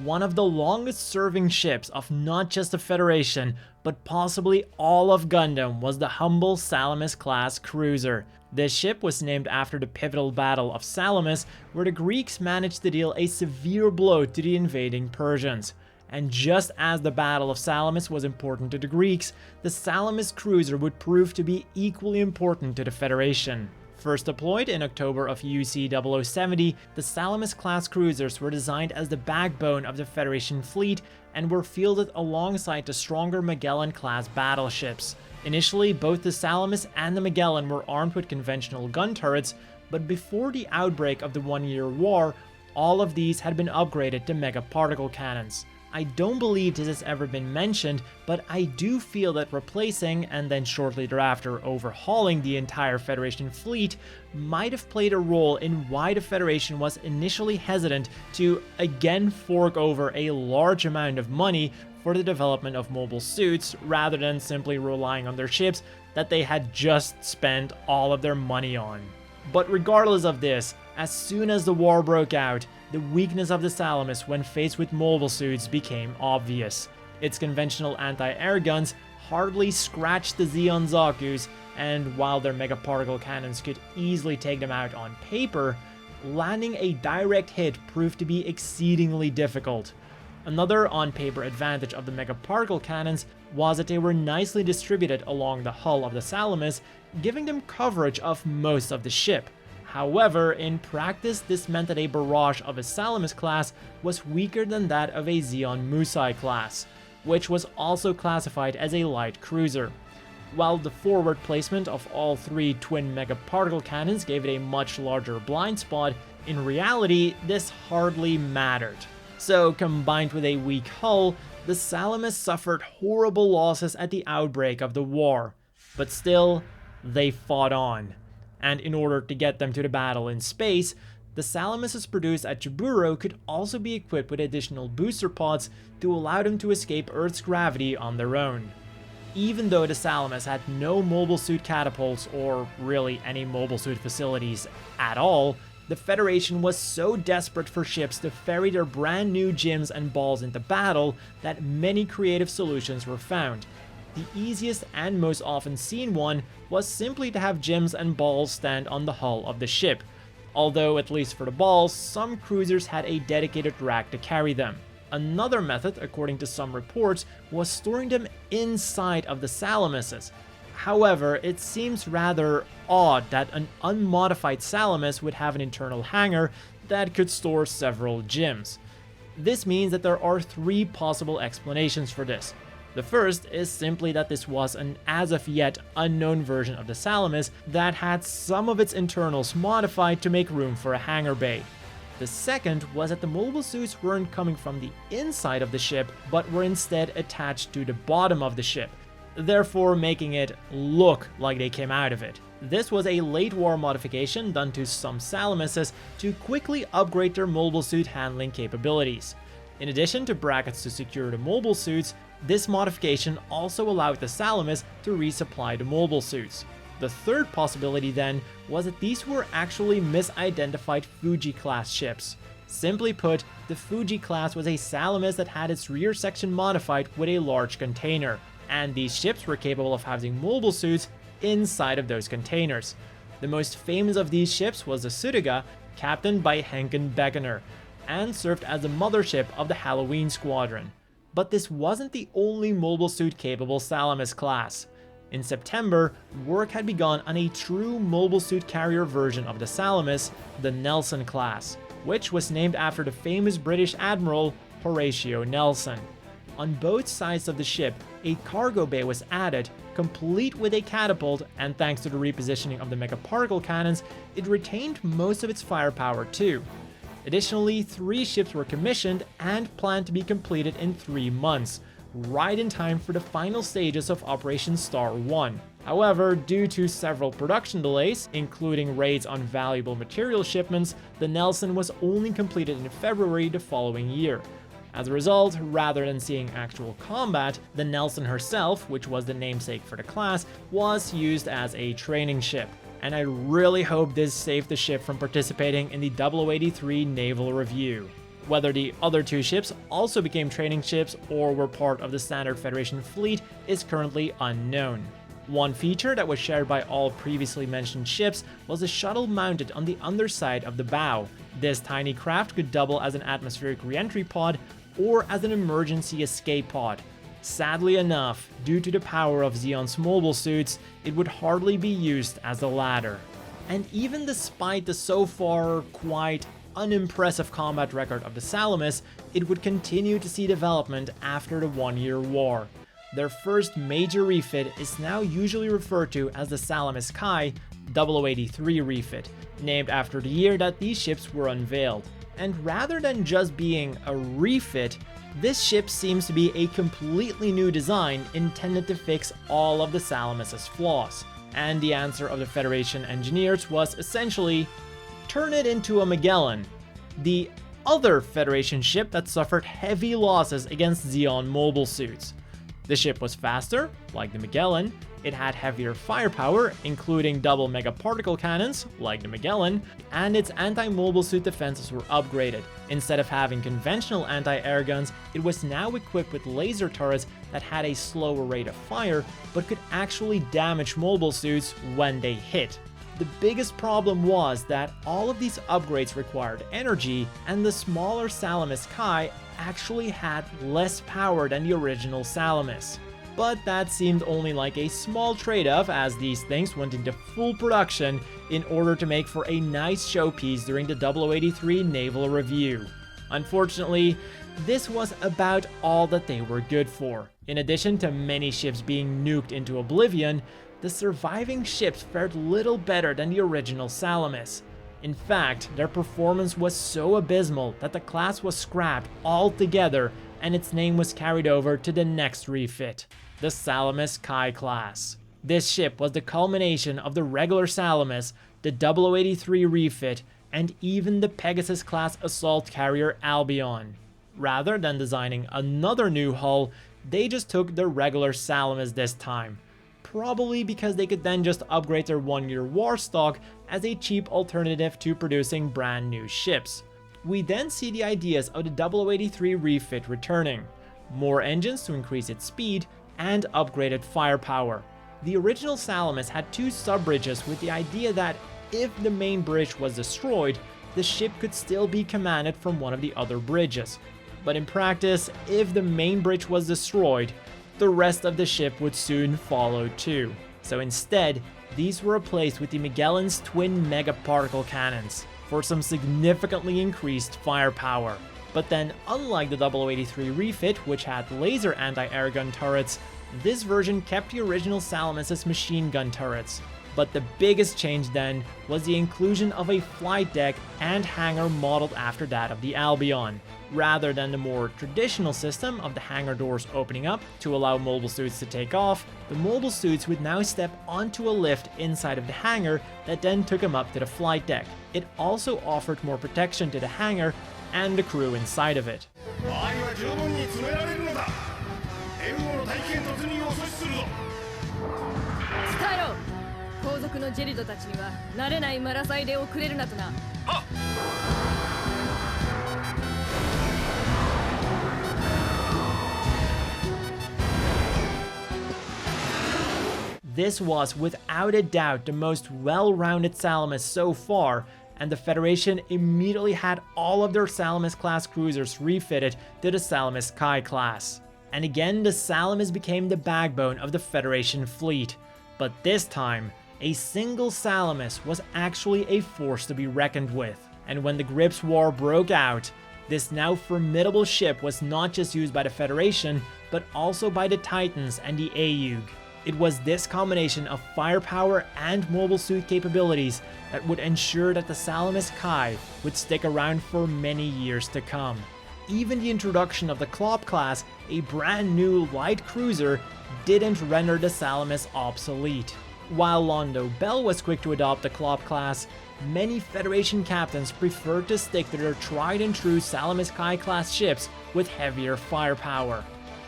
one of the longest serving ships of not just the Federation, but possibly all of Gundam was the humble Salamis-class cruiser. This ship was named after the pivotal Battle of Salamis, where the Greeks managed to deal a severe blow to the invading Persians. And just as the Battle of Salamis was important to the Greeks, the Salamis cruiser would prove to be equally important to the Federation. First deployed in October of UC 0070, the Salamis-class cruisers were designed as the backbone of the Federation fleet and were fielded alongside the stronger Magellan-class battleships. Initially, both the Salamis and the Magellan were armed with conventional gun turrets, but before the outbreak of the One-Year War, all of these had been upgraded to mega-particle cannons. I don't believe this has ever been mentioned, but I do feel that replacing and then shortly thereafter overhauling the entire Federation fleet might have played a role in why the Federation was initially hesitant to again fork over a large amount of money for the development of mobile suits rather than simply relying on their ships that they had just spent all of their money on. But regardless of this, as soon as the war broke out, the weakness of the Salamis when faced with mobile suits became obvious. Its conventional anti-air guns hardly scratched the Zeon Zaku's, and while their megaparticle cannons could easily take them out on paper, landing a direct hit proved to be exceedingly difficult. Another on-paper advantage of the megaparticle cannons was that they were nicely distributed along the hull of the Salamis, giving them coverage of most of the ship. However, in practice, this meant that a barrage of a Salamis class was weaker than that of a Zeon Musai class, which was also classified as a light cruiser. While the forward placement of all three twin megaparticle cannons gave it a much larger blind spot, in reality, this hardly mattered. So, combined with a weak hull, the Salamis suffered horrible losses at the outbreak of the war. But still, they fought on. And in order to get them to the battle in space, the Salamises produced at Jaburo could also be equipped with additional booster pods to allow them to escape Earth's gravity on their own. Even though the Salamis had no mobile suit catapults or really any mobile suit facilities at all, the Federation was so desperate for ships to ferry their brand new GMs and balls into battle that many creative solutions were found. The easiest and most often seen one was simply to have gems and balls stand on the hull of the ship, although at least for the balls, some cruisers had a dedicated rack to carry them. Another method, according to some reports, was storing them inside of the Salamises. However, it seems rather odd that an unmodified Salamis would have an internal hangar that could store several gems. This means that there are three possible explanations for this. The first is simply that this was an as of yet unknown version of the Salamis that had some of its internals modified to make room for a hangar bay. The second was that the mobile suits weren't coming from the inside of the ship, but were instead attached to the bottom of the ship, therefore making it look like they came out of it. This was a late war modification done to some Salamises to quickly upgrade their mobile suit handling capabilities. In addition to brackets to secure the mobile suits, this modification also allowed the Salamis to resupply the mobile suits. The third possibility then was that these were actually misidentified Fuji-class ships. Simply put, the Fuji-class was a Salamis that had its rear section modified with a large container, and these ships were capable of housing mobile suits inside of those containers. The most famous of these ships was the Suruga, captained by Henken Begener, and served as the mothership of the Halloween Squadron. But this wasn't the only mobile suit capable Salamis class. In September, work had begun on a true mobile suit carrier version of the Salamis, the Nelson class, which was named after the famous British Admiral Horatio Nelson. On both sides of the ship, a cargo bay was added, complete with a catapult, and thanks to the repositioning of the megaparticle cannons, it retained most of its firepower too. Additionally, 3 ships were commissioned and planned to be completed in 3 months, right in time for the final stages of Operation Star 1. However, due to several production delays, including raids on valuable material shipments, the Nelson was only completed in February the following year. As a result, rather than seeing actual combat, the Nelson herself, which was the namesake for the class, was used as a training ship. And I really hope this saved the ship from participating in the 0083 Naval Review. Whether the other two ships also became training ships or were part of the standard Federation fleet is currently unknown. One feature that was shared by all previously mentioned ships was a shuttle mounted on the underside of the bow. This tiny craft could double as an atmospheric re-entry pod or as an emergency escape pod. Sadly enough, due to the power of Zeon's mobile suits, it would hardly be used as the latter. And even despite the so far quite unimpressive combat record of the Salamis, it would continue to see development after the 1-year war. Their first major refit is now usually referred to as the Salamis-kai 0083 refit, named after the year that these ships were unveiled. And rather than just being a refit, this ship seems to be a completely new design intended to fix all of the Salamis' flaws. And the answer of the Federation engineers was essentially, turn it into a Magellan, the other Federation ship that suffered heavy losses against Zeon mobile suits. The ship was faster, like the Magellan, it had heavier firepower, including double megaparticle cannons, like the Magellan, and its anti-mobile suit defenses were upgraded. Instead of having conventional anti-air guns, it was now equipped with laser turrets that had a slower rate of fire, but could actually damage mobile suits when they hit. The biggest problem was that all of these upgrades required energy, and the smaller Salamis-kai actually had less power than the original Salamis. But that seemed only like a small trade-off, as these things went into full production in order to make for a nice showpiece during the 0083 Naval Review. Unfortunately, this was about all that they were good for. In addition to many ships being nuked into oblivion, the surviving ships fared little better than the original Salamis. In fact, their performance was so abysmal that the class was scrapped altogether and its name was carried over to the next refit, the Salamis-kai class. This ship was the culmination of the regular Salamis, the 0083 refit, and even the Pegasus-class assault carrier Albion. Rather than designing another new hull, they just took the regular Salamis this time. Probably because they could then just upgrade their 1-year war stock as a cheap alternative to producing brand new ships. We then see the ideas of the 0083 refit returning. More engines to increase its speed, and upgraded firepower. The original Salamis had 2 sub-bridges with the idea that if the main bridge was destroyed, the ship could still be commanded from one of the other bridges. But in practice, if the main bridge was destroyed, the rest of the ship would soon follow too. So instead, these were replaced with the Magellan's twin megaparticle cannons for some significantly increased firepower. But then, unlike the 0083 refit, which had laser anti-air gun turrets, this version kept the original Salamis' machine gun turrets. But the biggest change then was the inclusion of a flight deck and hangar modeled after that of the Albion. Rather than the more traditional system of the hangar doors opening up to allow mobile suits to take off, the mobile suits would now step onto a lift inside of the hangar that then took them up to the flight deck. It also offered more protection to the hangar and the crew inside of it. 後続のジェリドたちには慣れないマラサイで遅れるなとな。This was without a doubt the most well-rounded Salamis so far, and the Federation immediately had all of their Salamis-class cruisers refitted to the Salamis-kai class. And again, the Salamis became the backbone of the Federation fleet. But this time, a single Salamis was actually a force to be reckoned with. And when the Gryps War broke out, this now formidable ship was not just used by the Federation, but also by the Titans and the A.E.U.G. It was this combination of firepower and mobile suit capabilities that would ensure that the Salamis-kai would stick around for many years to come. Even the introduction of the clop-class, a brand new light cruiser, didn't render the Salamis obsolete. While Londo Bell was quick to adopt the clop-class, many Federation captains preferred to stick to their tried-and-true Salamis-kai class ships with heavier firepower.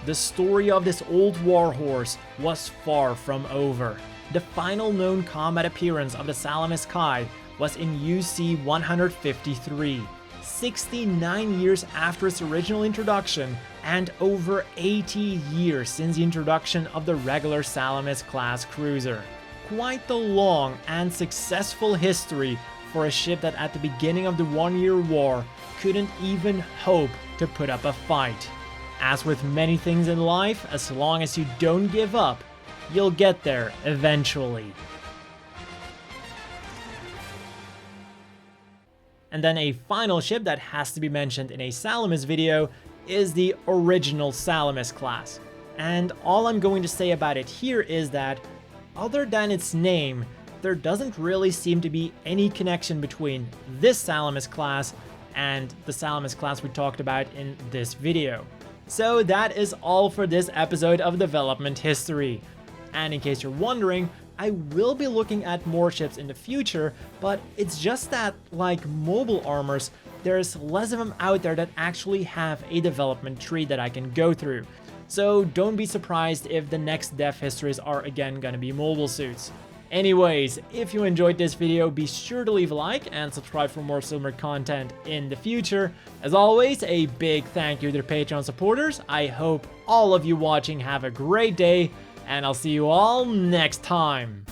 The story of this old warhorse was far from over. The final known combat appearance of the Salamis-kai was in UC 153. 69 years after its original introduction, and over 80 years since the introduction of the regular Salamis-class cruiser. Quite the long and successful history for a ship that at the beginning of the One-Year War couldn't even hope to put up a fight. As with many things in life, as long as you don't give up, you'll get there eventually. And then a final ship that has to be mentioned in a Salamis video is the original Salamis class. And all I'm going to say about it here is that, other than its name, there doesn't really seem to be any connection between this Salamis class and the Salamis class we talked about in this video. So that is all for this episode of Development History. And in case you're wondering, I will be looking at more ships in the future, but it's just that, like mobile armors, there's less of them out there that actually have a development tree that I can go through. So don't be surprised if the next dev histories are again gonna be mobile suits. Anyways, if you enjoyed this video, be sure to leave a like and subscribe for more similar content in the future. As always, a big thank you to the Patreon supporters. I hope all of you watching have a great day, and I'll see you all next time.